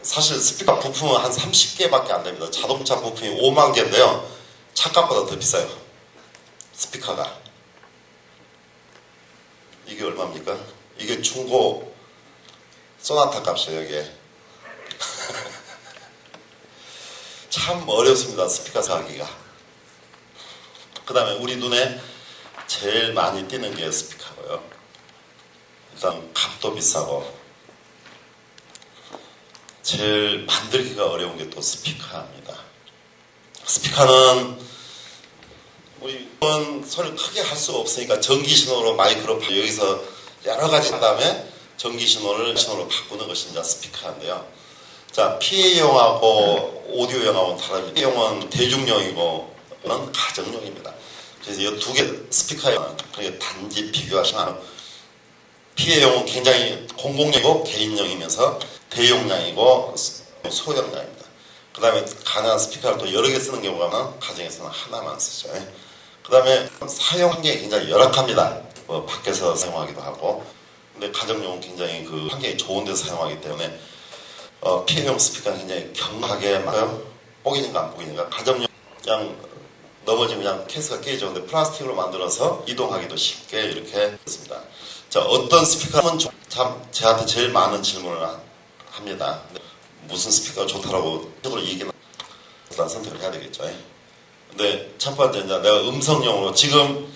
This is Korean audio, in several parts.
사실 스피커 부품은 한 30개밖에 안 됩니다. 자동차 부품이 5만 개인데요. 차값보다 더 비싸요. 스피커가. 이게 얼마입니까? 이게 중고 소나타 값이에요, 이게. 참 어렵습니다, 스피커 사기가. 그 다음에 우리 눈에 제일 많이 띄는 게 스피커고요. 일단 값도 비싸고 제일 만들기가 어려운 게 또 스피커입니다. 스피커는 우리 소리를 크게 할 수가 없으니까 전기 신호로 마이크로 여기서 여러 가지 한 다음에 전기 신호로 바꾸는 것이 이제 스피커인데요. 자, PA용하고 오디오용하고는 다릅니다. PA용은 대중용이고 는 가정용입니다. 그래서 이 두 개 스피커용 그러니까 단지 비교하시면 PA용은 굉장히 공공용이고 개인용이면서 대용량이고 소형량입니다. 그 다음에 가능한 스피커를 또 여러 개 쓰는 경우가 많은 가정에서는 하나만 쓰죠. 그 다음에 사용 환경이 굉장히 열악합니다. 뭐 밖에서 사용하기도 하고 근데 가정용은 굉장히 그 환경이 좋은 데서 사용하기 때문에 PA용 스피커는 굉장히 경하게 맞아요. 뽀기는가 안 뽀기는가. 가정용 그냥 넘어지면 그냥 케이스가 깨지죠. 근데 플라스틱으로 만들어서 이동하기도 쉽게 이렇게 했습니다. 자, 어떤 스피커는 참 저한테 제일 많은 질문을 합니다. 무슨 스피커가 좋다라고 저도 얘기는 일단 선택을 해야 되겠죠. 근데 첫 번째 이제 내가 음성용으로 지금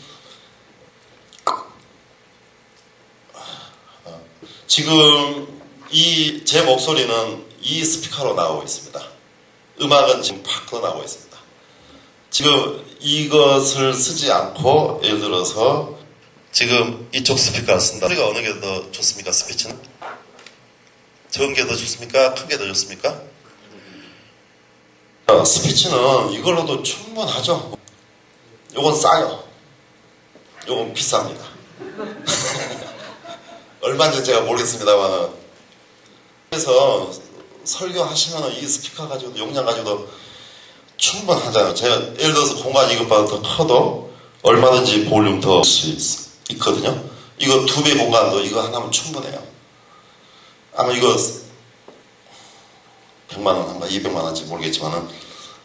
이 제 목소리는 이 스피커로 나오고 있습니다. 음악은 지금 밖으로 나오고 있습니다. 지금 이것을 쓰지 않고 예를 들어서 지금 이쪽 스피커를 쓴다. 소리가 어느 게 더 좋습니까? 스피치는? 적은 게 더 좋습니까? 큰 게 더 좋습니까? 스피치는 이걸로도 충분하죠. 요건 싸요. 요건 비쌉니다. 얼마인지 제가 모르겠습니다만 그래서 설교하시면 이 스피커 가지고도 용량 가지고도 충분하잖아요. 제가 예를 들어서 공간 이것보다 더 커도 얼마든지 볼륨 더 쓸 수 있거든요. 이거 2배 공간도 이거 하나면 충분해요. 아마 이거 100만원 한가 200만원인지 모르겠지만은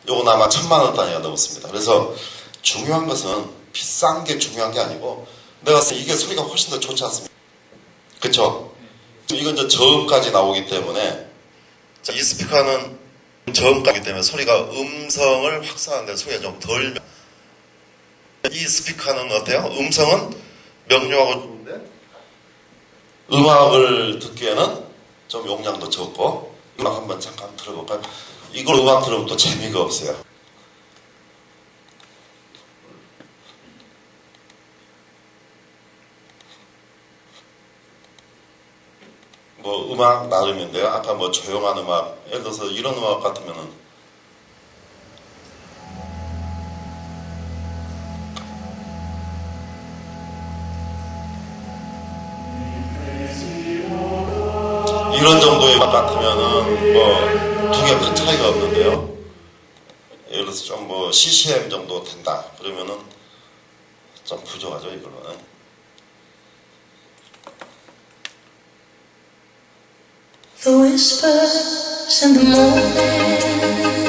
요건 아마 1000만원 단위가 넘었습니다. 그래서 중요한 것은 비싼 게 중요한 게 아니고 내가 이게 소리가 훨씬 더 좋지 않습니까? 그쵸? 이건 이제 저음까지 나오기 때문에 이 스피커는 저음까지 때문에 소리가 음성을 확산하는데 소리가 좀 덜. 이 스피커는 어때요? 음성은 명료하고 좋은데 음악을 듣기에는 좀 용량도 적고 음악 한번 잠깐 들어볼까요? 이걸 음악 들으면 또 재미가 없어요. 뭐 음악 나름인데요. 아까 뭐 조용한 음악 예를 들어서 이런 음악 같으면은 이런 정도의 음악 같으면은 뭐 두 개 큰 차이가 없는데요. 예를 들어서 좀 뭐 CCM 정도 된다 그러면은 좀 부족하죠 이걸로는. The whispers in the morning.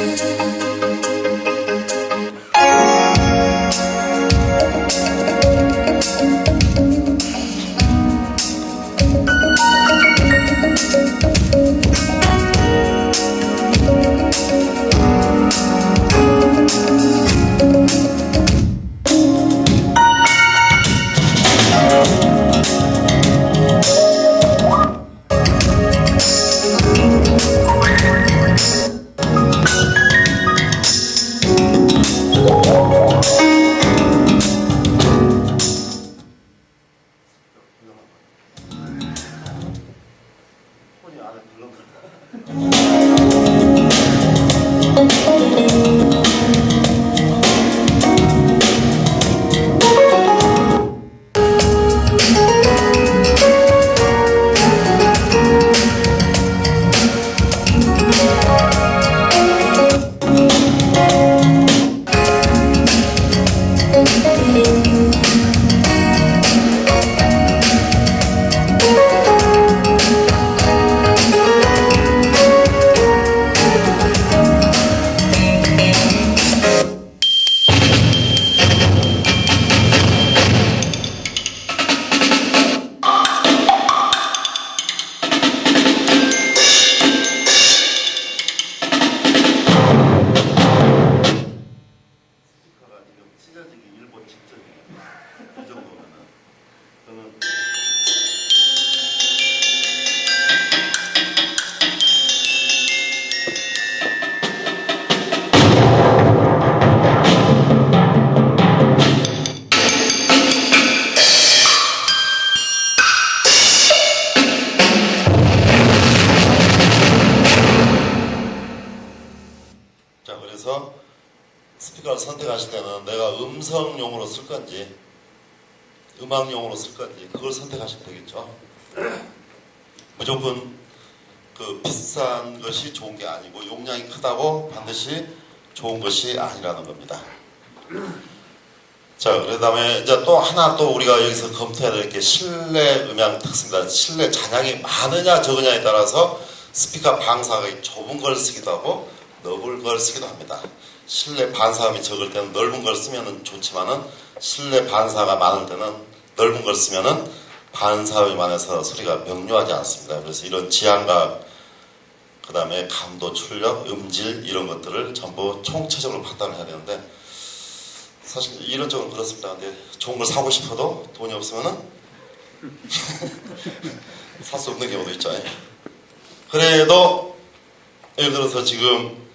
그래서 스피커를 선택하실 때는 내가 음성용으로 쓸 건지 음악용으로 쓸 건지 그걸 선택하시면 되겠죠. 무조건 그 비싼 것이 좋은 게 아니고 용량이 크다고 반드시 좋은 것이 아니라는 겁니다. 자, 그 다음에 이제 또 하나 또 우리가 여기서 검토해야 될 게 실내 음향 특성입니다. 실내 잔향이 많으냐 적으냐에 따라서 스피커 방사각이 좁은 걸 쓰기도 하고 넓은 걸 쓰기도 합니다. 실내 반사음이 적을 때는 넓은 걸 쓰면 좋지만은 실내 반사가 많을 때는 넓은 걸 쓰면은 반사음이 많아서 소리가 명료하지 않습니다. 그래서 이런 지향각, 그 다음에 감도, 출력, 음질 이런 것들을 전부 총체적으로 판단을 해야 되는데 사실 이런 쪽은 그렇습니다. 근데 좋은 걸 사고 싶어도 돈이 없으면은 살 수 없는 경우도 있죠. 그래도 예를 들어서 지금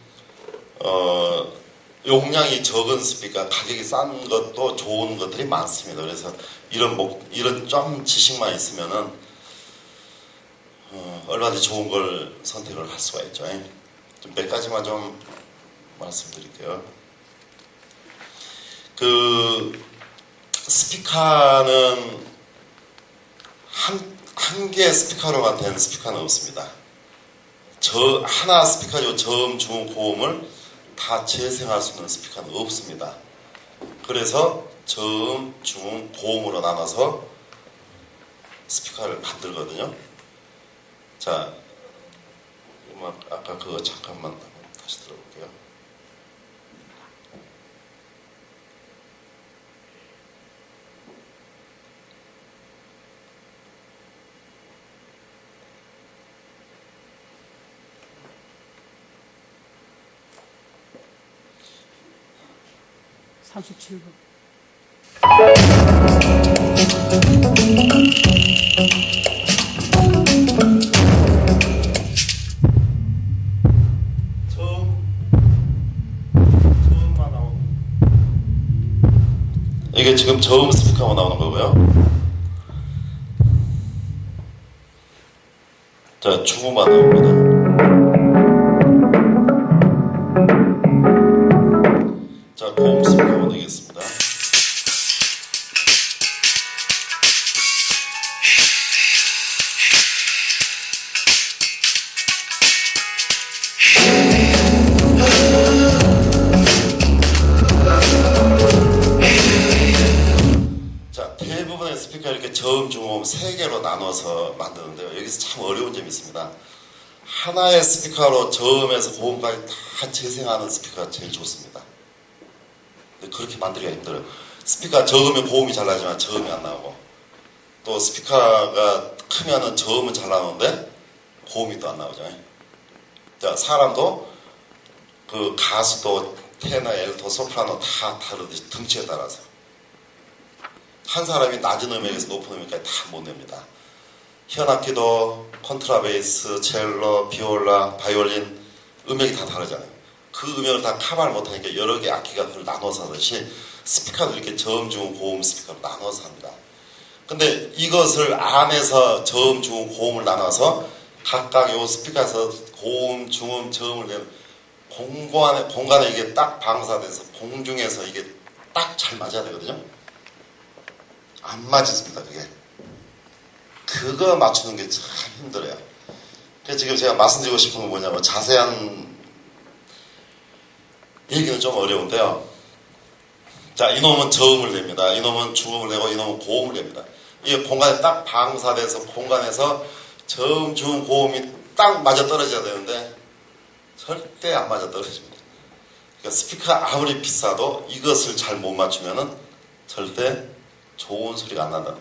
용량이 적은 스피커, 가격이 싼 것도 좋은 것들이 많습니다. 그래서 이런 좀 지식만 있으면은 얼마든지 좋은 걸 선택을 할 수가 있죠. 좀 몇 가지만 좀 말씀드릴게요. 그 스피커는 한 개의 스피커로만 된 스피커는 없습니다. 하나 스피커죠. 저음, 중음, 고음을 다 재생할 수 있는 스피커는 없습니다. 그래서 저음, 중음, 고음으로 나눠서 스피커를 만들거든요. 자, 음악 아까 그거 잠깐만 다시 들어볼게요. 저음만 나오고 이게 지금 저음 스피커만 나오는 거고요. 자, 중음만 나옵니다. 자, 고음 스피커만 되겠습니다. 자, 대부분의 스피커 이렇게 저음, 중음 세 개로 나눠서 만드는데요. 여기서 참 어려운 점이 있습니다. 하나의 스피커로 저음에서 고음까지 다 재생하는 스피커가 제일 좋습니다. 근데 그렇게 만들기가 힘들어요. 스피커 저음에 고음이 잘 나지만 저음이 안 나오고, 또 스피커가 크면은 저음은 잘 나오는데 고음이 또 안 나오죠. 자, 사람도 그 가수도 테너, 엘토, 소프라노 다 다르듯이 등치에 따라서 한 사람이 낮은 음역에서 높은 음역까지 다 못 냅니다. 현악기도 콘트라베이스, 첼로, 비올라, 바이올린 음역이 다 다르잖아요. 그 음역을 다 커버를 못하니까 여러 개 악기가 그걸 나눠서 하듯이 스피커도 이렇게 저음, 중음, 고음 스피커로 나눠서 합니다. 근데 이것을 안에서 저음, 중음, 고음을 나눠서 각각 요 스피커에서 고음, 중음, 저음을 내는 공간에 이게 딱 방사돼서 공중에서 이게 딱 잘 맞아야 되거든요. 안 맞습니다, 그게. 그거 맞추는 게 참 힘들어요. 그래서 지금 제가 말씀드리고 싶은 건 뭐냐면 자세한 얘기는 좀 어려운데요. 자, 이놈은 저음을 냅니다. 이놈은 중음을 내고 이놈은 고음을 냅니다. 이게 공간에 딱 방사돼서 공간에서 저음, 중음, 고음이 딱 맞아 떨어져야 되는데 절대 안 맞아 떨어집니다. 그러니까 스피커 아무리 비싸도 이것을 잘 못 맞추면은 절대 좋은 소리가 안 난다.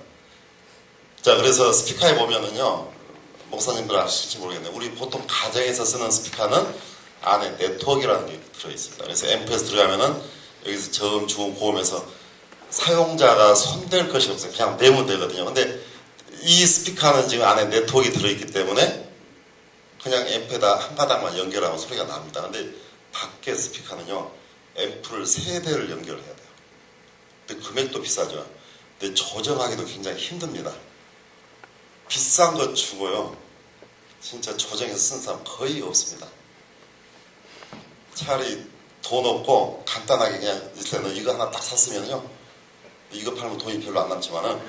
자, 그래서 스피커에 보면은요, 목사님들 아실지 모르겠네요. 우리 보통 가정에서 쓰는 스피커는 안에 네트워크라는 게 들어있습니다. 그래서 앰프에서 들어가면은 여기서 저음, 중음, 고음에서 사용자가 손댈 것이 없어요. 그냥 내면 되거든요. 근데 이 스피커는 지금 안에 네트워크가 들어있기 때문에 그냥 앰프에다 한 가닥만 연결하면 소리가 납니다. 근데 밖에 스피커는요, 앰프를 세 대를 연결해야 돼요. 근데 금액도 비싸죠. 근데 조정하기도 굉장히 힘듭니다. 비싼 거 주고요, 진짜 조정해서 쓴 사람 거의 없습니다. 차라리 돈 없고 간단하게 그냥 있을 때는 이거 하나 딱 샀으면요. 이거 팔면 돈이 별로 안 남지만은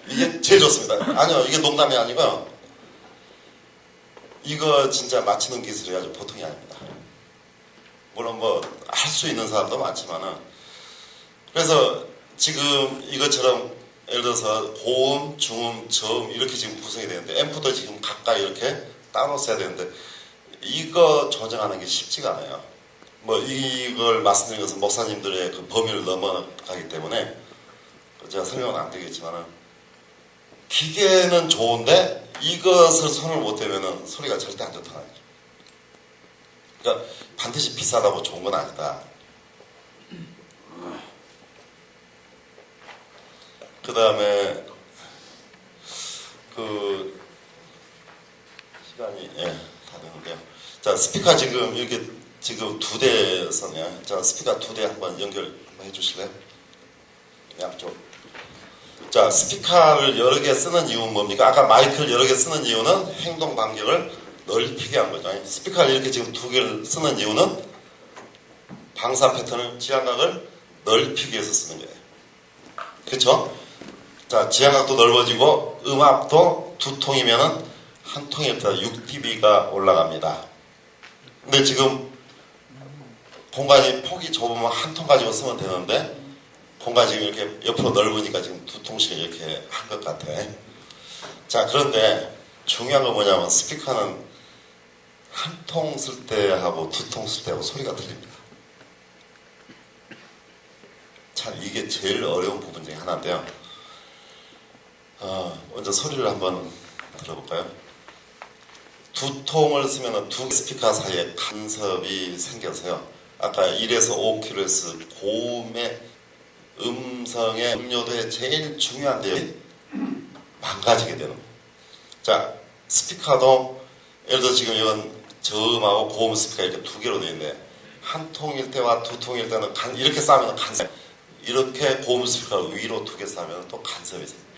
이게 제일 좋습니다. 아니요, 이게 농담이 아니고 이거 진짜 맞추는 기술이 아주 보통이 아닙니다. 물론 뭐 할 수 있는 사람도 많지만은 그래서 지금 이것처럼 예를 들어서 고음, 중음, 저음 이렇게 지금 구성이 되는데 앰프도 지금 가까이 이렇게 따로 써야 되는데 이거 조정하는 게 쉽지가 않아요. 뭐 이걸 말씀드린 것은 목사님들의 그 범위를 넘어가기 때문에 제가 설명은 안 되겠지만은 기계는 좋은데 이것을 손을 못 대면은 소리가 절대 안 좋다는 거죠. 그러니까 반드시 비싸다고 좋은 건 아니다. 그 다음에 그 시간이 다 되는데요. 자, 스피커 지금 이렇게 지금 2대선이야. 자, 스피커 2대 한번 연결 한번 해주실래요? 양쪽. 자, 스피커를 여러 개 쓰는 이유는 뭡니까? 아까 마이크를 여러 개 쓰는 이유는 행동 반경을 넓히게 한 거죠. 스피커를 이렇게 지금 2개를 쓰는 이유는 방사 패턴을, 지향각을 넓히기 위해서 쓰는 거예요. 그렇죠? 자, 지향각도 넓어지고 음압도 2통이면은 한 통일 때 6dB가 올라갑니다. 근데 지금 공간이 폭이 좁으면 한 통 가지고 쓰면 되는데 공간이 지금 이렇게 옆으로 넓으니까 지금 2통씩 이렇게 한 것 같아. 자, 그런데 중요한 건 뭐냐면 스피커는 한 통 쓸 때하고 2통 쓸 때하고 소리가 틀립니다. 참 이게 제일 어려운 부분 중에 하나인데요. 먼저 소리를 한번 들어볼까요? 2통을 쓰면 2 스피커 사이에 간섭이 생겨서요. 아까 1에서 5kHz 고음의 음성의 음료도의 제일 중요한 내용이 망가지게 되는 거예요. 자, 스피커도 예를 들어 지금 이건 저음하고 고음 스피커 이렇게 2개로 되어 있는데 한 통일 때와 2통일 때는 이렇게 쌓으면 간섭, 이렇게 고음 스피커를 위로 2개 쌓으면 또 간섭이 생겨요.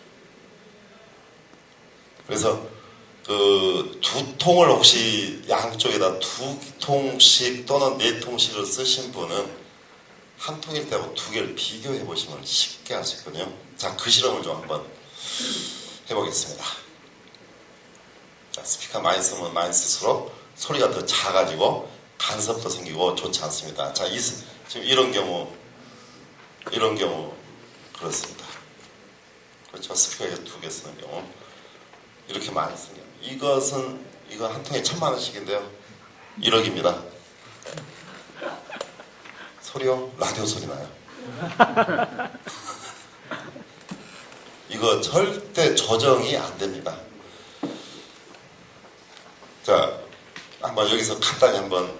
그래서 그 2통을 혹시 양쪽에다 2통씩 또는 4통씩을 쓰신 분은 한 통일 때하고 2개를 비교해 보시면 쉽게 할 수 있거든요. 자, 그 실험을 좀 한번 해보겠습니다. 자, 스피커 많이 쓰면 많이 쓸수록 소리가 더 작아지고 간섭도 생기고 좋지 않습니다. 자, 지금 이런 경우 그렇습니다. 그렇죠. 스피커에 2개 쓰는 경우 이렇게 많이 쓰는 경우. 이거 한 통에 1000만원씩인데요. 1억입니다. 소리요? 라디오 소리 나요. 이거 절대 조정이 안 됩니다. 자, 한번 여기서 간단히 한번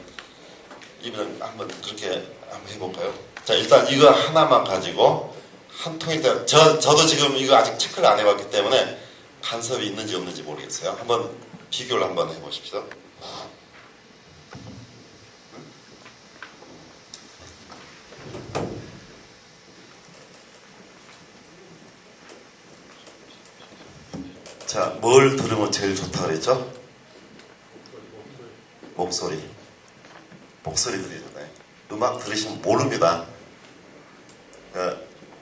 그렇게 한번 해볼까요? 자, 일단 이거 하나만 가지고 한 통일 때 저도 지금 이거 아직 체크를 안 해봤기 때문에 간섭이 있는지 없는지 모르겠어요. 한번 비교를 한번 해보십시오. 자, 뭘 들으면 제일 좋다 그랬죠? 목소리 들리잖아요. 음악 들으시면 모릅니다.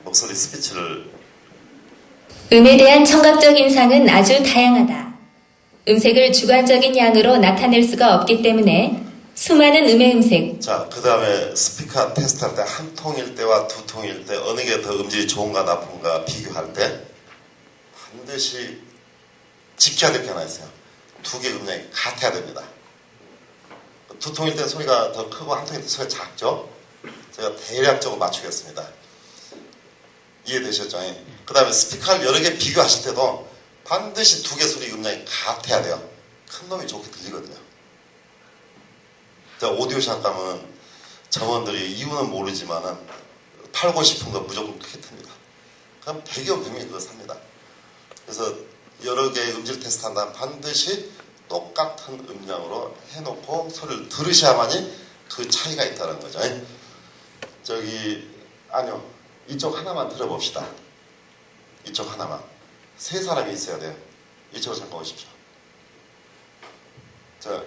목소리 스피치를 음에 대한 청각적 인상은 아주 다양하다. 음색을 주관적인 양으로 나타낼 수가 없기 때문에 수많은 음의 음색. 자, 그 다음에 스피커 테스트할 때 한 통일 때와 2통일 때 어느 게 더 음질이 좋은가 나쁜가 비교할 때 반드시 지켜야 될 게 하나 있어요. 2개 음량이 같아야 됩니다. 2통일 때 소리가 더 크고 한 통일 때 소리가 작죠? 제가 대략적으로 맞추겠습니다. 이해되셨죠? 그 다음에 스피커를 여러 개 비교하실 때도 반드시 2개 소리 음량이 같아야 돼요. 큰 놈이 좋게 들리거든요. 자, 오디오샵 가면 점원들이 이유는 모르지만은 팔고 싶은 거 무조건 크게 틉니다. 그럼 대기업 분명히 그거 삽니다. 그래서 여러 개의 음질 테스트 한다면 반드시 똑같은 음량으로 해놓고 소리를 들으셔야만이 그 차이가 있다는 거죠. 아니요. 이쪽 하나만 들어봅시다. 이쪽 하나만. 3사람이 있어야 돼요. 이쪽으로 잠깐 오십시오. 자,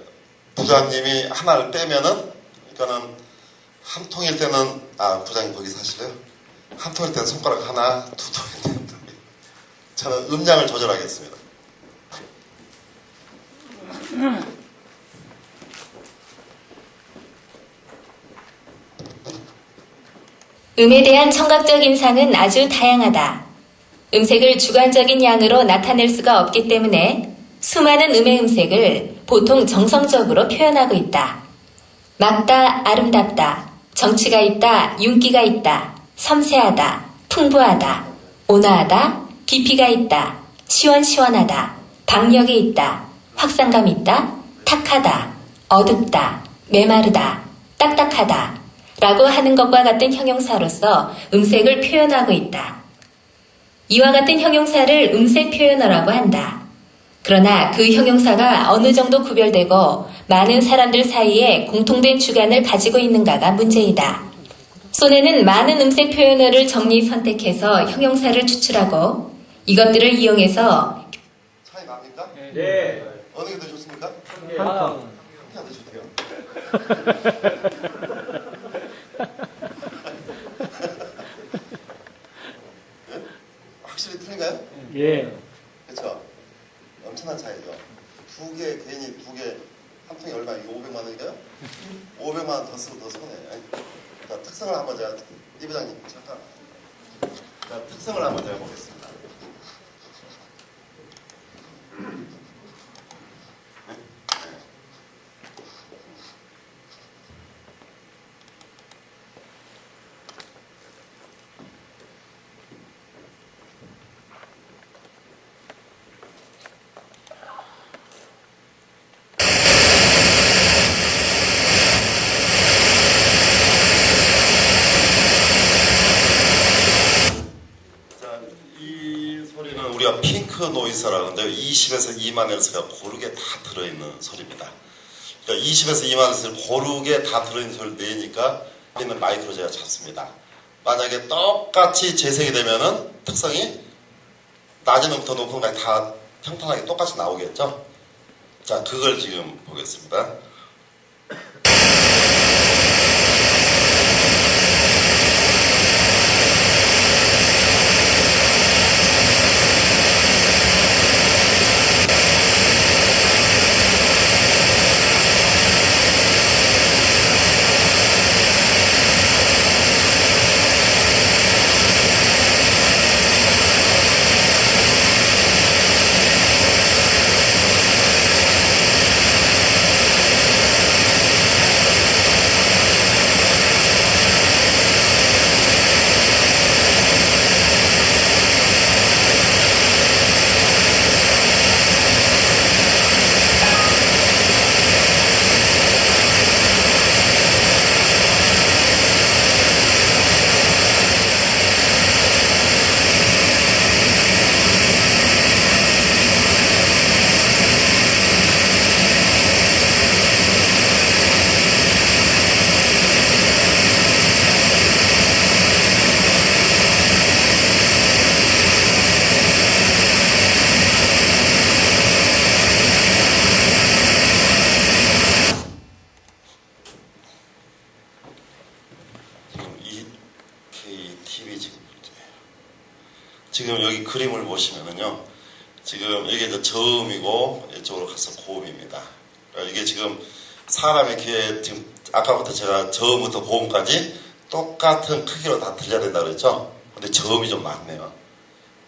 부장님이 하나를 빼면은, 그러니까는 한 통일 때는, 부장님 거기 사실래요? 한 통일 때는 손가락 하나, 두 통일 때는 두 개. 저는 음량을 조절하겠습니다. 음에 대한 청각적 인상은 아주 다양하다. 음색을 주관적인 양으로 나타낼 수가 없기 때문에 수많은 음의 음색을 보통 정성적으로 표현하고 있다. 맑다, 아름답다, 정치가 있다, 윤기가 있다, 섬세하다, 풍부하다, 온화하다, 깊이가 있다, 시원시원하다, 박력이 있다, 확상감 있다, 탁하다, 어둡다, 메마르다, 딱딱하다 라고 하는 것과 같은 형용사로서 음색을 표현하고 있다. 이와 같은 형용사를 음색 표현어라고 한다. 그러나 그 형용사가 어느 정도 구별되고 많은 사람들 사이에 공통된 주관을 가지고 있는가가 문제이다. 손에는 많은 음색 표현어를 정리 선택해서 형용사를 추출하고 이것들을 이용해서 차이 납니까? 네. 어느 게 더 좋습니까? 한 그냥 더 좋대요. 예? 확실히 틀린가요? 예. 그렇죠? 엄청난 차이죠. 두 개, 괜히 두 개, 한 통이 얼마, 이거 500만 원인가요? 500만 원 더 쓰고 더 손해. 자, 특성을 한번 제가, 이 부장님, 잠깐. 자, 특성을 한번 제가 보겠습니다. 자, 이 소리는 우리가 핑크 노이즈라는데 20에서 2만 헤르츠가 고르게 다 들어있는 소리입니다. 그러니까 20에서 2만 헤르츠를 고르게 다 들어있는 소리를 내니까 있는 마이크로 제가 잡습니다. 만약에 똑같이 재생이 되면은 특성이 낮은 음부터 높은 음까지 다 평탄하게 똑같이 나오겠죠? 자, 그걸 지금 보겠습니다. 지금 여기 그림을 보시면은요, 지금 이게 이제 저음이고 이쪽으로 가서 고음입니다. 그러니까 이게 지금 사람의 귀에 지금 아까부터 제가 저음부터 고음까지 똑같은 크기로 다 들려야 된다 그랬죠? 근데 저음이 좀 많네요.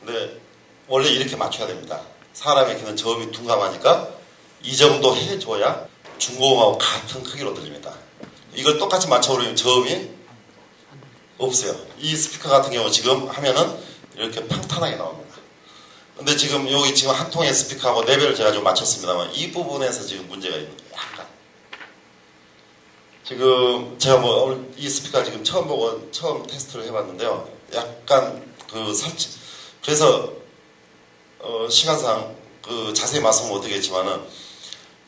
근데 원래 이렇게 맞춰야 됩니다. 사람의 귀는 저음이 둔감하니까 이 정도 해줘야 중고음하고 같은 크기로 들립니다. 이걸 똑같이 맞춰버리면 저음이 없어요. 이 스피커 같은 경우 지금 하면은 이렇게 평탄하게 나옵니다. 근데 지금 여기 지금 한 통의 스피커하고 레벨을 제가 좀 맞췄습니다만 이 부분에서 지금 문제가 있는 거예요. 약간. 지금 제가 뭐 오늘 이 스피커 지금 처음 보고 처음 테스트를 해봤는데요. 약간 그 설치. 그래서 시간상 그 자세히 말씀은 못 드리겠지만은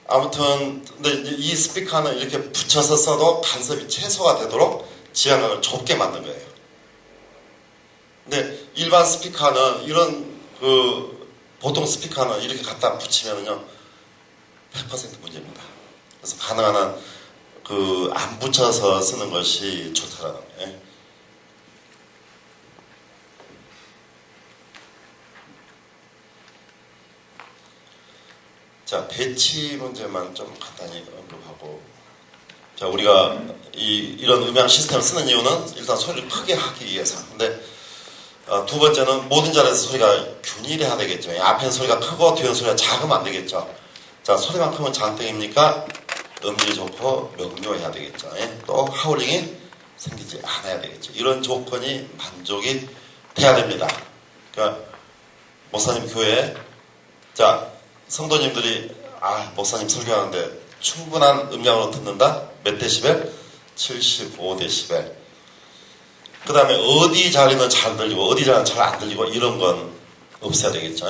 아무튼 근데 이 스피커는 이렇게 붙여서 써도 간섭이 최소화 되도록 지향각을 좁게 만든 거예요. 근데 일반 스피커는 이런 보통 스피커는 이렇게 갖다 붙이면은요 100% 문제입니다. 그래서 가능한 한 안 붙여서 쓰는 것이 좋다라는 거예요. 자, 배치 문제만 좀 간단히 언급하고. 자, 우리가 이런 음향 시스템을 쓰는 이유는 일단 소리를 크게 하기 위해서. 근데 두 번째는 모든 자리에서 소리가 균일해야 되겠죠. 앞에는 소리가 크고 뒤에는 소리가 작으면 안 되겠죠. 자, 소리만 크면 장땡입니까? 음질이 좋고 명료해야 되겠죠. 또 하울링이 생기지 않아야 되겠죠. 이런 조건이 만족이 돼야 됩니다. 그러니까 목사님 교회에 자, 성도님들이 목사님 설교하는데 충분한 음량으로 듣는다? 몇 데시벨? 75데시벨. 그 다음에 어디 자리는 잘 들리고 어디 자리는 잘 안 들리고 이런 건 없어야 되겠죠.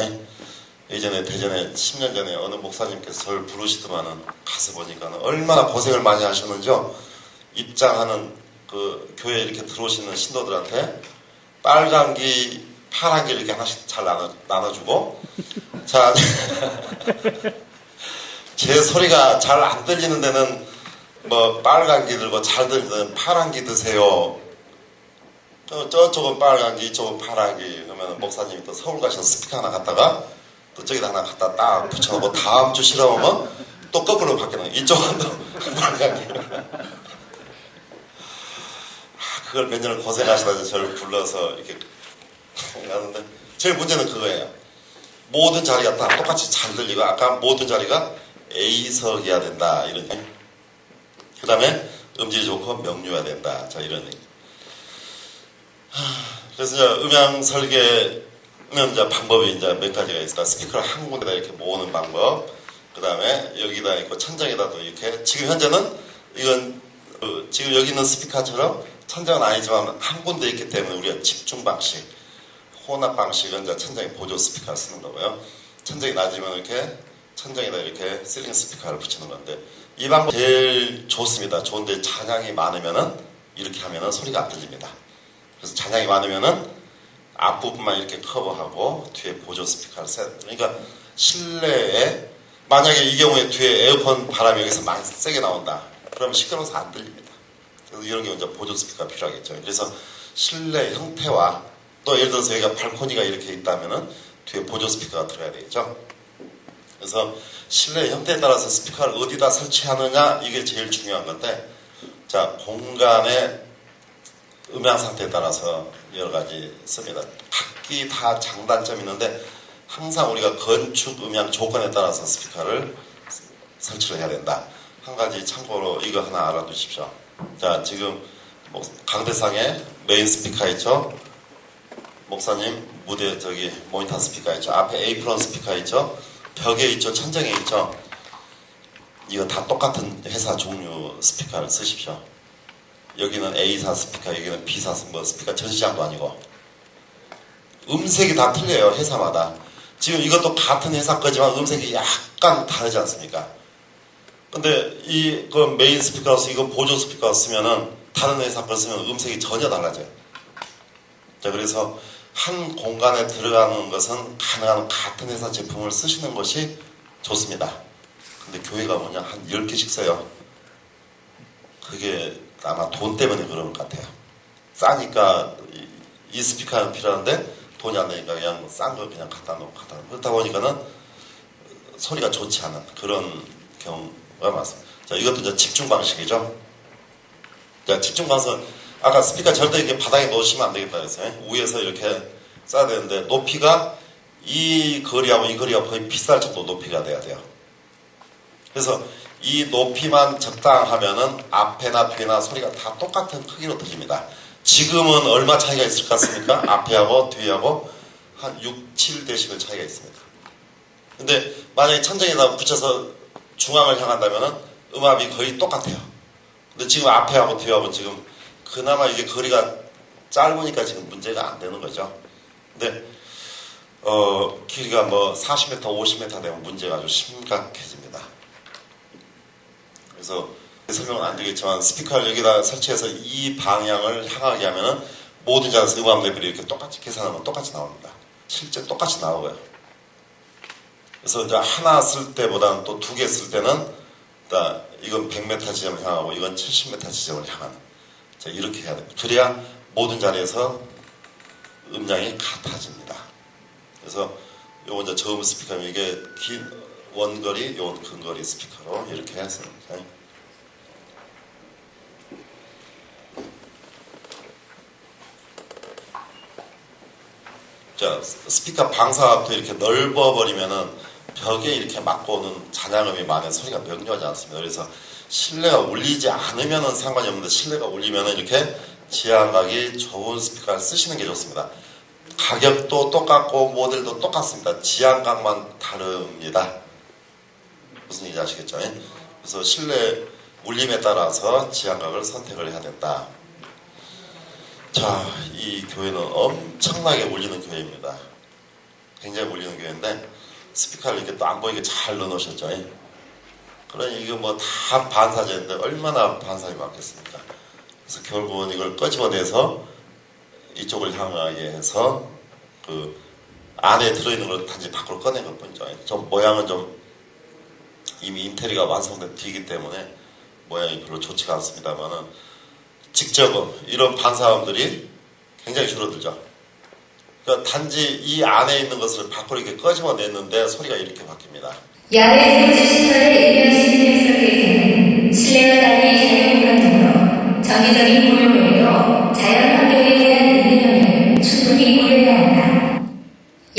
예전에 대전에 10년 전에 어느 목사님께서 저를 부르시더만은 가서 보니까 얼마나 고생을 많이 하셨는지요. 입장하는 그 교회에 이렇게 들어오시는 신도들한테 빨간 기, 파란 기 이렇게 하나씩 잘 나눠주고 자, 제 소리가 잘 안 들리는 데는 뭐 빨간 기 들고 잘 들리는 데는 파란 기 드세요. 저쪽은 빨간 기, 이쪽은 파란 기. 그러면 목사님이 또 서울 가셔서 스피커 하나 갖다가 또 저기다 하나 갖다 딱 붙여놓고 다음 주 실험하면 또 거꾸로 바뀌는 이쪽은 또 빨간 기. 그걸 몇 년을 고생하시다 저를 불러서 이렇게 하는데 제일 문제는 그거예요. 모든 자리가 다 똑같이 잘 들리고 아까 모든 자리가 A석이어야 된다 이런 얘기. 그 다음에 음질이 좋고 명료해야 된다. 자 이런 얘기. 그래서 이제 음향 설계는 이제 방법이 이제 몇 가지가 있습니다. 스피커를 한 군데다 이렇게 모으는 방법. 그 다음에 여기다 있고 천장에다도 이렇게 지금 현재는 이건 지금 여기 있는 스피커처럼 천장은 아니지만 한 군데 있기 때문에 우리가 집중 방식, 혼합 방식은 이제 천장에 보조 스피커를 쓰는 거고요. 천장이 낮으면 이렇게 천장에다 이렇게 실링 스피커를 붙이는 건데 이 방법 제일 좋습니다. 좋은데 잔향이 많으면은 이렇게 하면은 소리가 안 들립니다. 그래서 잔향이 많으면은 앞부분만 이렇게 커버하고 뒤에 보조 스피커를 써야 돼요. 그러니까 실내에 만약에 이 경우에 뒤에 에어컨 바람이 여기서 많이 세게 나온다. 그러면 시끄러워서 안 들립니다. 그래서 이런 경우 이제 보조 스피커가 필요하겠죠. 그래서 실내 형태와 또 예를 들어서 여기가 발코니가 이렇게 있다면은 뒤에 보조 스피커가 들어가야 되겠죠. 그래서 실내 형태에 따라서 스피커를 어디다 설치하느냐 이게 제일 중요한 건데 자 공간의 음향 상태에 따라서 여러 가지 씁니다. 각기 다 장단점이 있는데 항상 우리가 건축 음향 조건에 따라서 스피커를 설치를 해야 된다. 한 가지 참고로 이거 하나 알아두십시오. 자 지금 강대상에 메인 스피커 있죠. 목사님 무대 저기 모니터 스피커 있죠. 앞에 에이프론 스피커 있죠. 벽에 있죠. 천장에 있죠. 이거 다 똑같은 회사 종류 스피커를 쓰십시오. 여기는 A사 스피커, 여기는 B사 스피커 전시장도 아니고 음색이 다 틀려요. 회사마다. 지금 이것도 같은 회사 거지만 음색이 약간 다르지 않습니까? 근데 그 메인 스피커 이거 보조 스피커 쓰면은 다른 회사 걸 쓰면 음색이 전혀 달라져요. 자 그래서 한 공간에 들어가는 것은 가능한 같은 회사 제품을 쓰시는 것이 좋습니다. 근데 교회가 뭐냐 한 10개씩 써요. 그게 아마 돈 때문에 그런 것 같아요. 싸니까 이 스피커는 필요한데 돈이 안 되니까 그냥 싼 거 그냥 갖다 놓고 그러다 보니까는 소리가 좋지 않은 그런 경우가 많습니다. 자 이것도 이제 집중 방식이죠. 자 집중 방식은 아까 스피커 절대 이렇게 바닥에 놓으시면 안 되겠다 그랬어요. 위에서 이렇게 써야 되는데 높이가 이 거리하고 이 거리가 거의 비쌀 정도 높이가 돼야 돼요. 그래서 이 높이만 적당하면은 앞에나 뒤에나 소리가 다 똑같은 크기로 들립니다. 지금은 얼마 차이가 있을 것 같습니까? 앞에하고 뒤하고 한 6, 7데시벨 차이가 있습니다. 근데 만약에 천장에다 붙여서 중앙을 향한다면은 음압이 거의 똑같아요. 근데 지금 앞에하고 뒤하고 지금 그나마 이게 거리가 짧으니까 지금 문제가 안 되는 거죠. 근데 길이가 뭐 40m, 50m 되면 문제가 아주 심각해집니다. 그래서 설명은 안 되겠지만 스피커를 여기다 설치해서 이 방향을 향하게 하면은 모든 자리에서 음압 레벨이 이렇게 똑같이 계산하면 똑같이 나옵니다. 실제 똑같이 나오고요. 그래서 이제 하나 쓸 때보다는 또 2개 쓸 때는 그러니까 이건 100m 지점을 향하고 이건 70m 지점을 향하는. 자, 이렇게 해야 됩니다. 그래야 모든 자리에서 음량이 같아집니다. 그래서 요거 이제 저음 스피커면 이게 긴 원거리, 요건 근거리 스피커로 이렇게 해서. 자, 스피커 방사각도 이렇게 넓어버리면은 벽에 이렇게 맞고 오는 잔향음이 많은 소리가 명료하지 않습니다. 그래서 실내가 울리지 않으면은 상관이 없는데 실내가 울리면은 이렇게 지향각이 좋은 스피커를 쓰시는 게 좋습니다. 가격도 똑같고 모델도 똑같습니다. 지향각만 다릅니다. 무슨 얘기인지 아시겠죠? 그래서 실내 울림에 따라서 지향각을 선택을 해야 된다. 자, 이 교회는 엄청나게 울리는 교회입니다. 굉장히 울리는 교회인데 스피커를 이렇게 또 안 보이게 잘 넣어놓으셨죠. 그러니 이거 뭐 다 반사제인데 얼마나 반사이 많겠습니까? 그래서 결국은 이걸 끄집어내서 이쪽을 향하게 해서 그 안에 들어있는 걸 단지 밖으로 꺼낸 것 뿐이죠. 좀 모양은 좀 이미 인테리어가 완성된 뒤이기 때문에 모양이 별로 좋지가 않습니다만은 직접은 이런 반사음들이 굉장히 줄어들죠. 그러니까 단지 이 안에 있는 것을 밖으로 이렇게 끄집어냈는데 소리가 이렇게 바뀝니다. 야외 스포츠 시설의 음향 시스템 설계에서는 실내와 달리 자연환경으로 정기적인 고려 외에도 자연 환경에 대한 음해 영향을 충분히 고려해야 한다.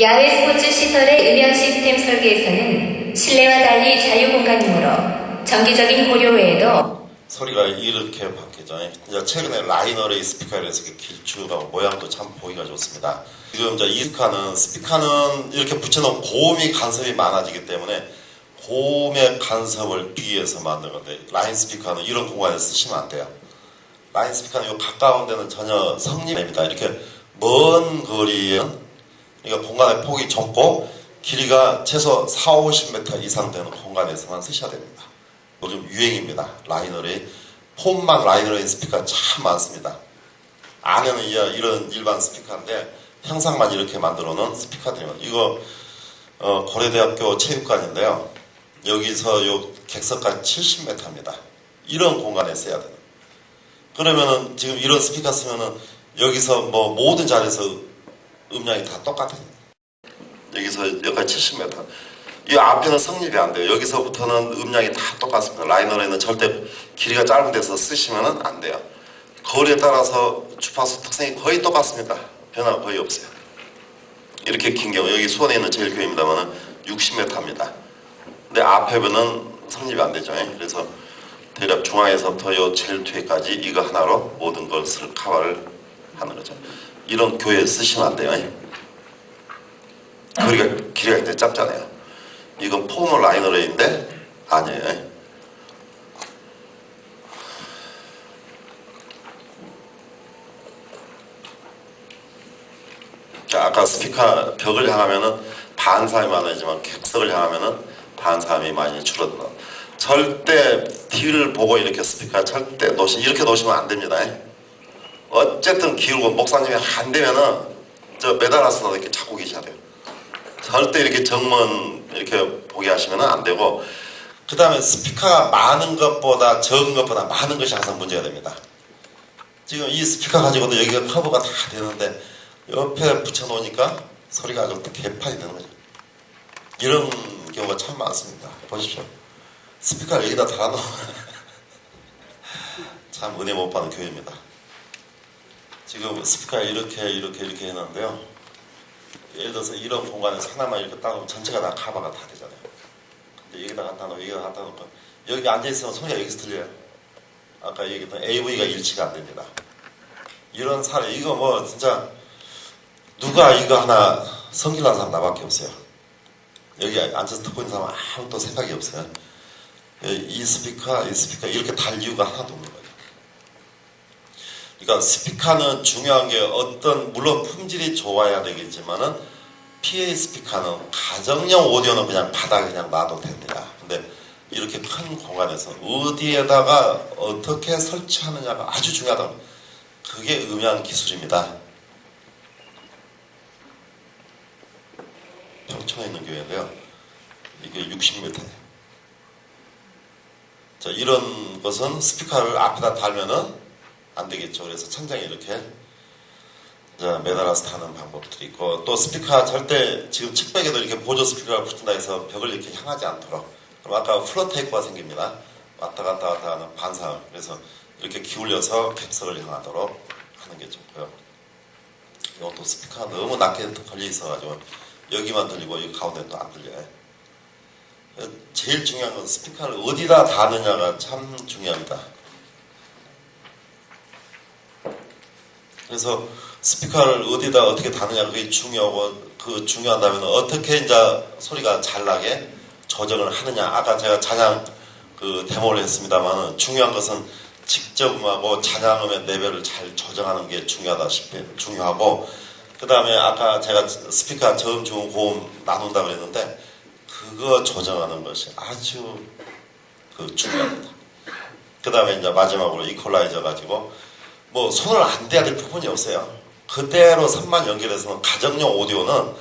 야외 스포츠 시설의 음향 시스템 설계에서는 실내와 달리 자유공간이므로 정기적인 고려 외에도 소리가 이렇게 바뀌죠. 이제 최근에 라이너레이 스피커에 대해서 길쭉하고 모양도 참 보기가 좋습니다. 지금 이제 이 스피커는 이렇게 붙여놓은 고음이 간섭이 많아지기 때문에 고음의 간섭을 위해서 만든 건데 라인 스피커는 이런 공간에 쓰시면 안 돼요. 라인 스피커는 이 가까운 데는 전혀 성립입니다. 이렇게 먼 거리에 그러니까 공간의 폭이 좁고 길이가 최소 40-50m 이상 되는 공간에서만 쓰셔야 됩니다. 요즘 유행입니다. 라이너레이 폼만 라이너레이 스피커 참 많습니다. 안에는 이런 일반 스피커인데 형상만 이렇게 만들어 놓은 스피커들이에요. 이거 고려대학교 체육관인데요. 여기서 요 객석까지 70m입니다. 이런 공간에 써야 돼요. 그러면은 지금 이런 스피커 쓰면은 여기서 뭐 모든 자리에서 음량이 다 똑같아요. 여기서 여기까지 70m. 이 앞에는 성립이 안 돼요. 여기서부터는 음량이 다 똑같습니다. 라이너에는 절대 길이가 짧은 데서 쓰시면 안 돼요. 거리에 따라서 주파수 특성이 거의 똑같습니다. 변화가 거의 없어요. 이렇게 긴 경우 여기 수원에 있는 제일 교회입니다만 60m입니다. 근데 앞에는 성립이 안 되죠. 그래서 대략 중앙에서부터 요 제일 뒤에까지 이거 하나로 모든 것을 커버를 하는 거죠. 이런 교회 쓰시면 안 돼요. 길이가 굉장히 짧잖아요. 이건 폼 라이너레인데 아니에요. 자, 아까 스피커 벽을 향하면은 반사음이 많아지만 객석을 향하면은 반사음이 많이 줄어들어. 절대 뒤를 보고 이렇게 스피커 절대 이렇게 놓으시면 안 됩니다. 어쨌든 기울고 목사님이 안 되면은 저 매달아서 이렇게 잡고 계셔야 돼요. 절대 이렇게 정면 이렇게 보게 하시면 안 되고, 그 다음에 스피커가 많은 것보다 적은 것보다 많은 것이 항상 문제가 됩니다. 지금 이 스피커 가지고도 여기가 커버가 다 되는데 옆에 붙여놓으니까 소리가 아주 개판이 되는 거죠. 이런 경우가 참 많습니다. 보십시오. 스피커를 여기다 달아놓으면 참 은혜 못 받는 교회입니다. 지금 스피커 이렇게 해놨는데요. 예를 들어서 이런 공간에서 하나만 이렇게 따놓으면 전체가 다 커버가 다 되잖아요. 근데 여기다 갖다 놓고 여기다 갖다 놓고 여기 앉아있으면 소리가 여기서 들려요. 아까 얘기했던 AV가 일치가 안 됩니다. 이런 사례, 이거 뭐 진짜 누가 이거 하나 성질난 사람 나밖에 없어요. 여기 앉아서 듣고 있는 사람은 아무도 생각이 없어요. 이 스피커 이렇게 달 이유가 하나도 없는 거예요. 그러니까 스피커는 중요한 게 물론 품질이 좋아야 되겠지만은 PA 스피커는 가정용 오디오는 그냥 바닥에 그냥 놔도 됩니다. 근데 이렇게 큰 공간에서 어디에다가 어떻게 설치하느냐가 아주 중요하다. 그게 음향 기술입니다. 평촌에 있는 교회인데요. 이게 60m예요. 자, 이런 것은 스피커를 앞에다 달면은 안 되겠죠. 그래서 천장에 이렇게 자, 매달아서 타는 방법들이 있고, 또 스피커 절대 지금 측백에도 이렇게 보조 스피커가 붙는다 해서 벽을 이렇게 향하지 않도록, 그럼 아까 플로테이크가 생깁니다. 왔다 갔다 왔다 하는 반사을. 그래서 이렇게 기울여서 객석을 향하도록 하는 게 좋고요. 이것도 스피커가 너무 낮게 걸려 있어가지고 여기만 들리고 여기 가운데 또 안 들려요. 제일 중요한 건 스피커를 어디다 다느냐가 참 중요합니다. 그래서 스피커를 어디다 어떻게 다느냐 그게 중요하고, 그 중요하다면 어떻게 이제 소리가 잘 나게 조정을 하느냐. 아까 제가 찬양 그 데모를 했습니다만, 중요한 것은 직접 음하고 찬양음의 레벨을 잘 조정하는 게 중요하고, 그 다음에 아까 제가 스피커 저음, 중음, 고음 나눈다 그랬는데 그거 조정하는 것이 아주 중요합니다. 그 다음에 이제 마지막으로 이퀄라이저 가지고 뭐 손을 안 대야 될 부분이 없어요. 그대로 선만 연결해서 가정용 오디오는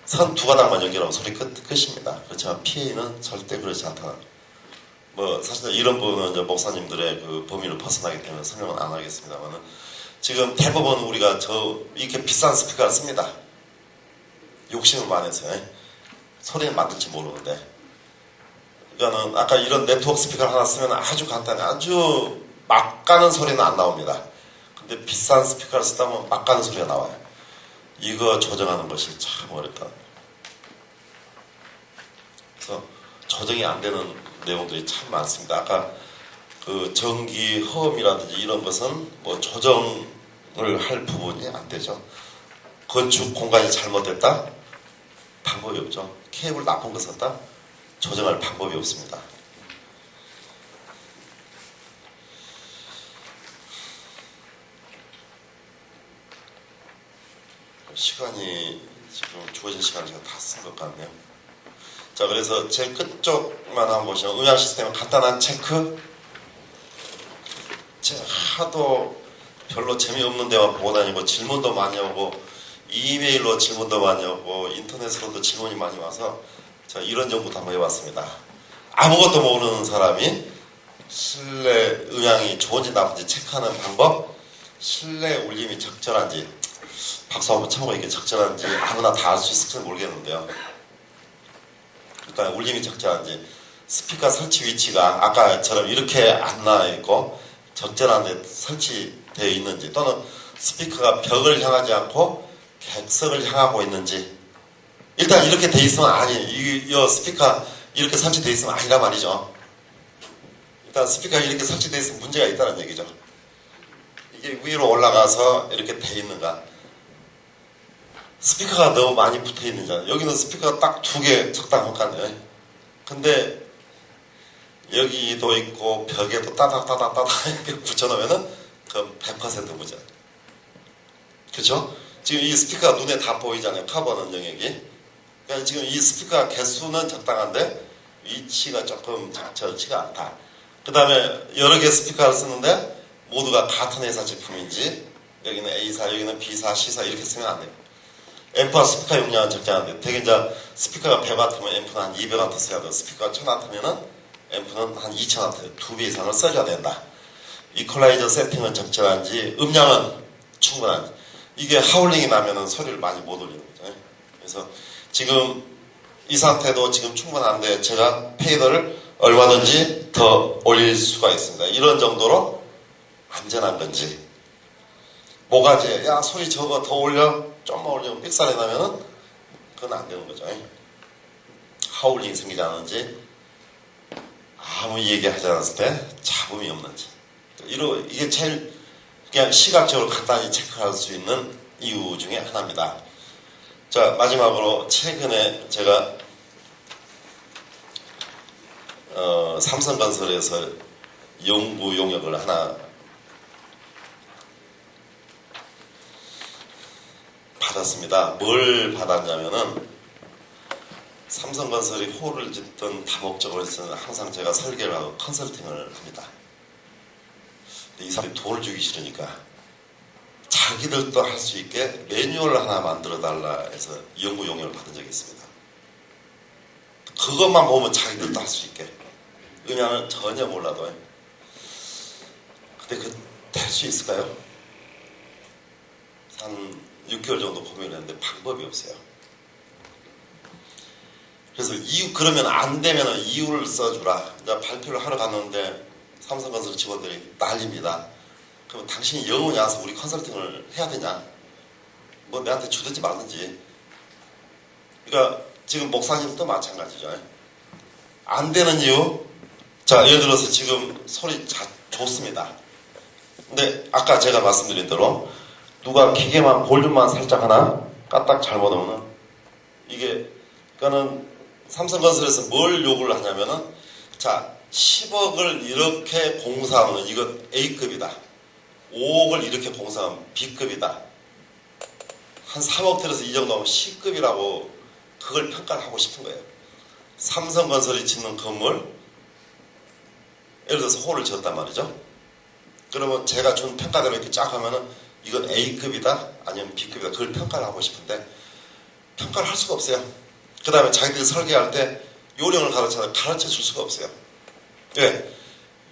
선 두 가닥만 연결하면 소리 끝입니다. 그렇지만 PA는 절대 그렇지 않다. 뭐 사실 이런 부분은 이제 목사님들의 그 범위를 벗어나기 때문에 설명은 안 하겠습니다만은, 지금 대부분 우리가 이렇게 비싼 스피커를 씁니다. 욕심을 많이 해서 소리는 만들지 모르는데, 그러니까는 아까 이런 네트워크 스피커를 하나 쓰면 아주 간단해, 아주 막 가는 소리는 안 나옵니다. 근데 비싼 스피커를 쓰다 보면 막 가는 소리가 나와요. 이거 조정하는 것이 참 어렵다. 그래서 조정이 안 되는 내용들이 참 많습니다. 아까 그 전기 허음이라든지 이런 것은 뭐 조정을 할 부분이 안 되죠. 건축 공간이 잘못됐다? 방법이 없죠. 케이블 나쁜 거 썼다? 조정할 방법이 없습니다. 시간이 지금 주어진 시간을 제가 다 쓴 것 같네요. 자, 그래서 제일 끝쪽만 한번 보시면 음향 시스템은 간단한 체크. 제가 하도 별로 재미없는 데만 보고 다니고 질문도 많이 오고 이메일로 질문도 많이 오고 인터넷으로도 질문이 많이 와서 제가 이런 정보도 한번 해봤습니다. 아무것도 모르는 사람이 실내 음향이 좋은지 나쁜지 체크하는 방법, 실내 울림이 적절한지, 박수 한번 쳐보고 이게 적절한지 아무나 다 알 수 있을지 모르겠는데요. 일단 울림이 적절한지, 스피커 설치 위치가 아까처럼 이렇게 안 나와 있고 적절한 데 설치되어 있는지, 또는 스피커가 벽을 향하지 않고 객석을 향하고 있는지. 일단 이렇게 돼 있으면 이 스피커 이렇게 설치되어 있으면 아니란 말이죠. 일단 스피커가 이렇게 설치되어 있으면 문제가 있다는 얘기죠. 이게 위로 올라가서 이렇게 돼 있는가, 스피커가 너무 많이 붙어 있는지. 여기는 스피커가 딱 2개 적당한 것 같네요. 근데 여기도 있고 벽에도 따닥따닥따닥 이렇게 붙여놓으면은 그럼 100% 문제. 그렇죠? 지금 이 스피커가 눈에 다 보이잖아요. 커버는 영역이. 그러니까 지금 이 스피커 개수는 적당한데 위치가 조금 적절치가 않다. 그 다음에 여러 개 스피커를 쓰는데 모두가 같은 회사 제품인지, 여기는 A사, 여기는 B사, C사 이렇게 쓰면 안 돼요. 앰프와 스피커 용량은 적절한데, 되게 이제 스피커가 100W면 앰프는 한 200W 써야 돼요. 스피커가 1000W면은 앰프는 한 2000W, 2배 이상을 써줘야 된다. 이퀄라이저 세팅은 적절한지, 음량은 충분한지. 이게 하울링이 나면은 소리를 많이 못 올리는 거죠. 그래서 지금 이 상태도 지금 충분한데 제가 페이더를 얼마든지 더 올릴 수가 있습니다. 이런 정도로 안전한 건지. 모가지에 야 소리 저거 더 올려, 좀만 올리면 삑사리 나면은 그건 안 되는 거죠. 하울링이 생기지 않은지, 아무 얘기하지 않았을 때 잡음이 없는지. 이게 제일 그냥 시각적으로 간단히 체크할 수 있는 이유 중에 하나입니다. 자, 마지막으로 최근에 제가 삼성건설에서 연구 용역을 하나 받았습니다. 뭘 받았냐면은, 삼성건설이 호를 짓던 다목적으로 해서는 항상 제가 설계를 하고 컨설팅을 합니다. 근데 이 사람이 돈을 주기 싫으니까 자기들도 할 수 있게 매뉴얼을 하나 만들어 달라 해서 연구 용역을 받은 적이 있습니다. 그것만 보면 자기들도 할 수 있게. 음향을 전혀 몰라도. 근데 될 수 있을까요? 한 6개월 정도 고민을 했는데 방법이 없어요. 그래서 그러면 안 되면 이유를 써주라. 이제 발표를 하러 갔는데 삼성건설 직원들이 난립니다. 그러면 당신이 영원히 와서 우리 컨설팅을 해야 되냐? 뭐 내한테 주든지 말든지. 그러니까 지금 목사님도 마찬가지죠. 안 되는 이유? 자, 예를 들어서 지금 소리 좋습니다. 근데 아까 제가 말씀드린 대로 누가 기계만 볼륨만 살짝 하나 까딱 잘못하면은 이게 그러니까는 삼성건설에서 뭘 요구를 하냐면은 자 10억을 이렇게 공사하면 이건 A급이다. 5억을 이렇게 공사하면 B급이다. 한 3억 들여서 이 정도 하면 C급이라고 그걸 평가를 하고 싶은 거예요. 삼성건설이 짓는 건물 예를 들어서 홀을 지었단 말이죠. 그러면 제가 준 평가대로 이렇게 쫙 하면은 이건 A급이다 아니면 B급이다 그걸 평가를 하고 싶은데 평가를 할 수가 없어요. 그 다음에 자기들이 설계할 때 요령을 가르쳐 줄 수가 없어요. 왜?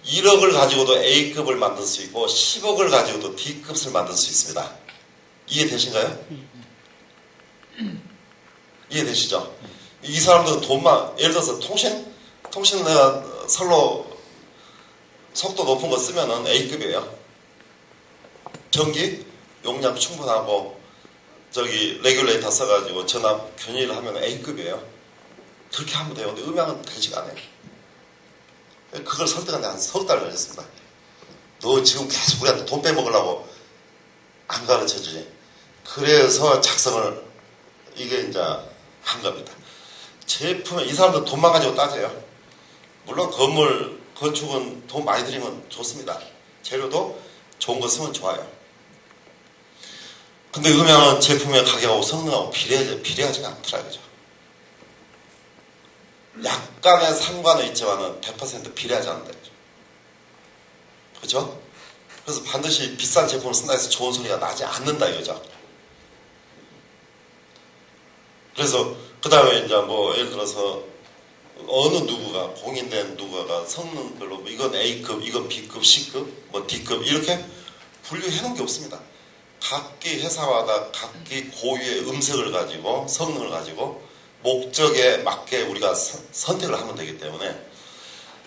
1억을 가지고도 A급을 만들 수 있고 10억을 가지고도 D급을 만들 수 있습니다. 이해되신가요? 이해되시죠? 이 사람들은 돈만 예를 들어서 통신 내가 선로 속도 높은 거 쓰면은 A급이에요. 전기 용량 충분하고 저기 레귤레이터 써가지고 전압 균일을 하면 A급이에요. 그렇게 하면 돼요. 근데 음향은 되지가 않아요. 그걸 설득하는데 한 석 달 걸렸습니다. 너 지금 계속 우리한테 돈 빼먹으려고 안 가르쳐주지. 그래서 작성을 이게 이제 한 겁니다. 제품에 이 사람들 돈만 가지고 따져요. 물론 건물 건축은 돈 많이 들이면 좋습니다. 재료도 좋은 거 쓰면 좋아요. 근데 음향은 제품의 가격하고 성능하고 비례하지가 않더라, 그죠? 약간의 상관은 있지만은 100% 비례하지 않는다, 그죠? 그죠? 그래서 반드시 비싼 제품을 쓴다 해서 좋은 소리가 나지 않는다, 이거죠? 그래서, 그 다음에 이제 뭐, 예를 들어서, 어느 누구가, 공인된 누구가 성능별로, 뭐 이건 A급, 이건 B급, C급, 뭐 D급, 이렇게 분류해 놓은 게 없습니다. 각기 회사마다 각기 고유의 음색을 가지고, 성능을 가지고, 목적에 맞게 우리가 선택을 하면 되기 때문에,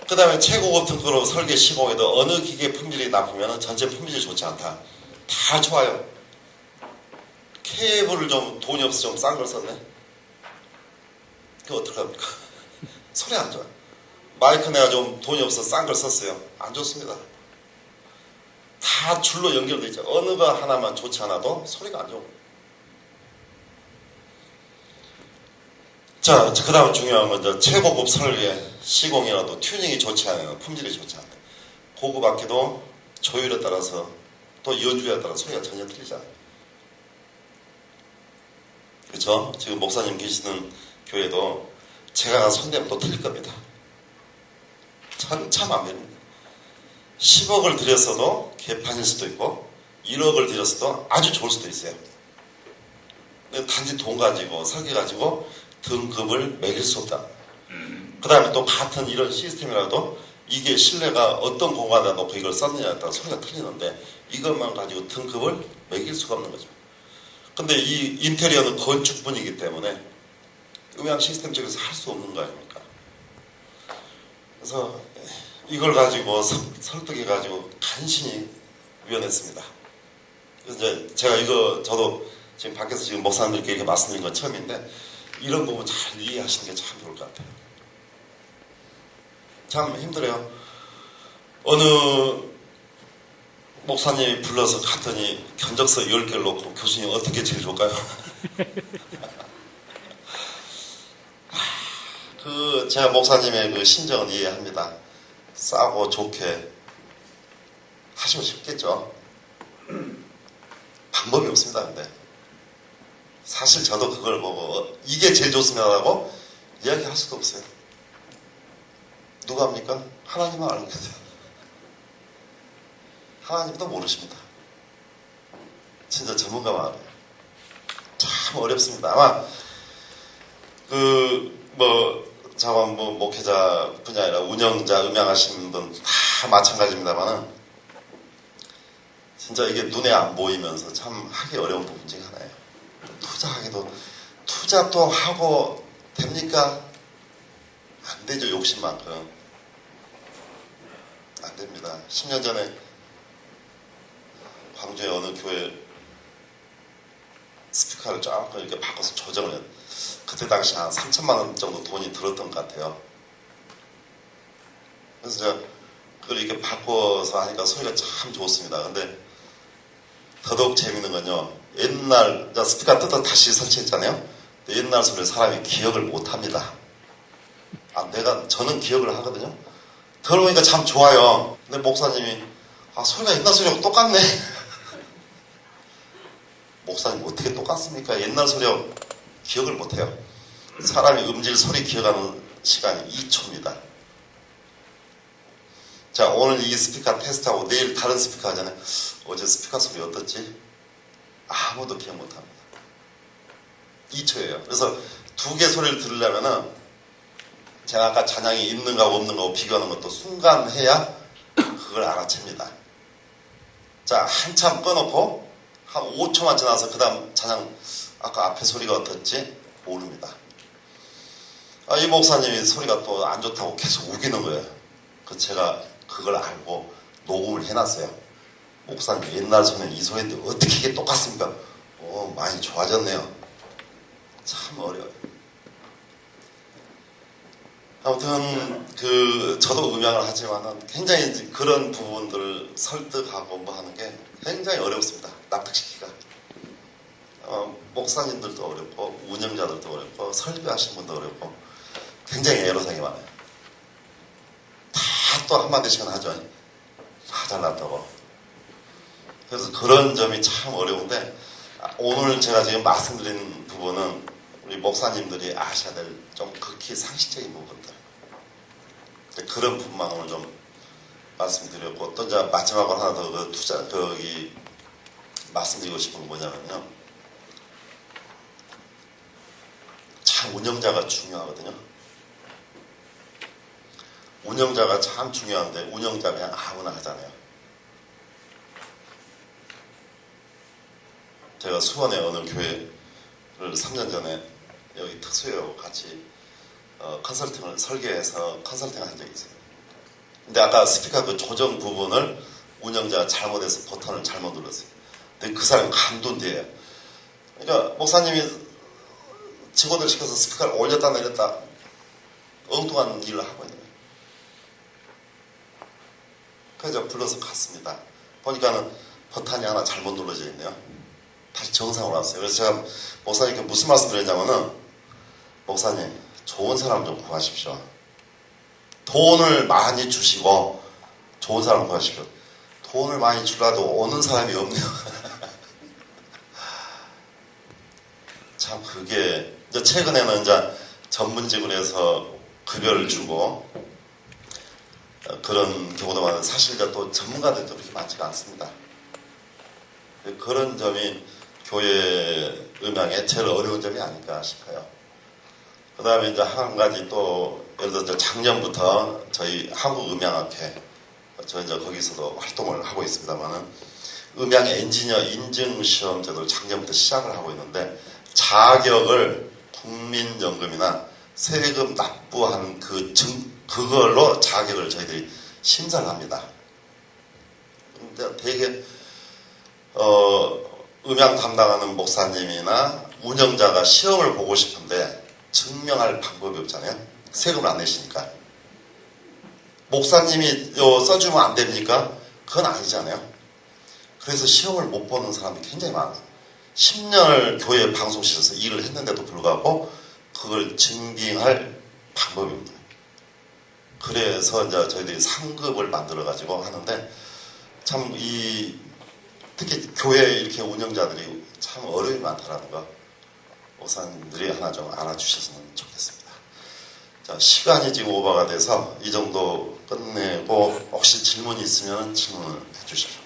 그 다음에 최고급 등급으로 설계 시공에도 어느 기계 품질이 나쁘면 전체 품질이 좋지 않다. 다 좋아요. 케이블을 좀 돈이 없어서 좀 싼 걸 썼네. 그거 어떡합니까? 소리 안 좋아요. 마이크 내가 좀 돈이 없어서 싼 걸 썼어요. 안 좋습니다. 다 줄로 연결되어 있죠. 어느 거 하나만 좋지 않아도 소리가 안 좋고. 자, 그 다음 중요한 건 이제 최고급 설계, 시공이라도 튜닝이 좋지 않아요. 품질이 좋지 않아요. 고급 악기도 조율에 따라서 또 연주에 따라 소리가 전혀 틀리잖아요. 그렇죠? 지금 목사님 계시는 교회도 제가 손대면 또 틀릴 겁니다. 천차만별입니다. 10억을 들였어도 개판일 수도 있고 1억을 들였어도 아주 좋을 수도 있어요. 단지 돈 가지고 설계 가지고 등급을 매길 수 없다. 그 다음에 또 같은 이런 시스템이라도 이게 신뢰가 어떤 공간에다 놓고 이걸 썼느냐에 따라 소리가 틀리는데 이것만 가지고 등급을 매길 수가 없는 거죠. 근데 이 인테리어는 건축분이기 때문에 음향 시스템 쪽에서 할 수 없는 거 아닙니까? 그래서 이걸 가지고 설득해가지고 간신히 위원했습니다. 그래서 이제 제가 이거 저도 지금 밖에서 지금 목사님들께 이렇게 말씀드린 건 처음인데 이런 부분 잘 이해하시는 게 참 좋을 것 같아요. 참 힘들어요. 어느 목사님이 불러서 갔더니 견적서 10개를 놓고 교수님 어떻게 제일 좋을까요? 제가 목사님의 그 심정은 이해합니다. 싸고 좋게 하시고 싶겠죠. 방법이 없습니다. 근데 사실 저도 그걸 보고 이게 제일 좋습니다라고 이야기할 수도 없어요. 누가 합니까? 하나님은 알고 계세요. 하나님도 모르십니다. 진짜 전문가만 알아요. 참 어렵습니다. 아마 자원 뭐 목회자뿐이 아니라 운영자, 음향하시는 분 다 마찬가지입니다만은 진짜 이게 눈에 안 보이면서 참 하기 어려운 부분 중에 하나예요. 투자도 하고 됩니까? 안 되죠. 욕심만큼 안 됩니다. 10년 전에 광주의 어느 교회 스피커를 조금 이렇게 바꿔서 조정을 했. 그때 당시 한 3천만 원 정도 돈이 들었던 것 같아요. 그래서 제가 그걸 이렇게 바꿔서 하니까 소리가 참 좋습니다. 근데 더더욱 재밌는 건요. 옛날 스피커 뜯어 다시 설치했잖아요. 근데 옛날 소리를 사람이 기억을 못합니다. 저는 기억을 하거든요. 들어보니까 참 좋아요. 근데 목사님이 소리가 옛날 소리하고 똑같네. 목사님 어떻게 똑같습니까? 옛날 소리하고 기억을 못해요. 사람이 음질 소리 기억하는 시간이 2초입니다. 자, 오늘 이 스피커 테스트하고 내일 다른 스피커 하잖아요. 어제 스피커 소리 어떻지? 아무도 기억 못합니다. 2초예요. 그래서 두 개 소리를 들으려면은 제가 아까 찬양이 있는가 없는가 비교하는 것도 순간 해야 그걸 알아챕니다. 자, 한참 꺼놓고 한 5초만 지나서 그 다음 찬양 아까 앞에 소리가 어떻지? 모릅니다. 이 목사님이 소리가 또 안 좋다고 계속 우기는 거예요. 그래서 제가 그걸 알고 녹음을 해놨어요. 목사님 옛날 소리는 이 소리인데 어떻게 이게 똑같습니까? 많이 좋아졌네요. 참 어려워요. 아무튼 저도 음향을 하지만 굉장히 그런 부분들을 설득하고 뭐 하는 게 굉장히 어렵습니다. 납득시키기가. 목사님들도 어렵고 운영자들도 어렵고 설교하시는 분도 어렵고 굉장히 애로사항이 많아요. 다 또 한마디씩은 하죠. 다 잘났다고. 그래서 그런 점이 참 어려운데 오늘 제가 지금 말씀드린 부분은 우리 목사님들이 아셔야 될 좀 극히 상식적인 부분들. 그런 부분만 오늘 좀 말씀드렸고 또 이제 마지막으로 하나 더 말씀드리고 싶은 건 뭐냐면요. 참 운영자가 중요하거든요. 운영자가 참 중요한데 운영자 그냥 아무나 하잖아요. 제가 수원의 어느 교회를 3년 전에 여기 특수회하고 같이 컨설팅을 설계해서 컨설팅을 한 적이 있어요. 근데 아까 스피커 그 조정 부분을 운영자가 잘못해서 버튼을 잘못 눌렀어요. 근데 그 사람이 간둔대요. 그러니까 목사님이 직원들 시켜서 스피커를 올렸다 내렸다 엉뚱한 일을 하고 있는 거예요. 그래서 불러서 갔습니다. 보니까는 버튼이 하나 잘못 눌러져 있네요. 다시 정상으로 왔어요. 그래서 제가 목사님께 무슨 말씀 드렸냐면은 목사님 좋은 사람 좀 구하십시오. 돈을 많이 주시고 좋은 사람 구하십시오. 돈을 많이 주라도 오는 사람이 없네요. 참 그게 이제 최근에는 이제 전문직으로 해서 급여를 주고 그런 경우도 많은데 사실 이제 또 전문가들도 그렇게 많지가 않습니다. 그런 점이 교회 음향의 제일 어려운 점이 아닐까 싶어요. 그 다음에 이제 한 가지 또 예를 들어 작년부터 저희 한국음향학회 저 이제 거기서도 활동을 하고 있습니다만은 음향 엔지니어 인증 시험 제도를 작년부터 시작을 하고 있는데 자격을 국민연금이나 세금 납부한 그걸로 자격을 저희들이 심사를 합니다. 근데 되게 음향 담당하는 목사님이나 운영자가 시험을 보고 싶은데 증명할 방법이 없잖아요. 세금을 안 내시니까. 목사님이 써주면 안 됩니까? 그건 아니잖아요. 그래서 시험을 못 보는 사람이 굉장히 많아요. 10년을 교회 방송실에서 일을 했는데도 불구하고 그걸 증빙할 방법이 없는 거예요. 그래서 이제 저희들이 상급을 만들어가지고 하는데 참 특히 교회 이렇게 운영자들이 참 어려움이 많다라는 거 목사님들이 하나 좀 알아주셨으면 좋겠습니다. 자, 시간이 지금 오버가 돼서 이 정도 끝내고 혹시 질문이 있으면 질문을 해주십시오.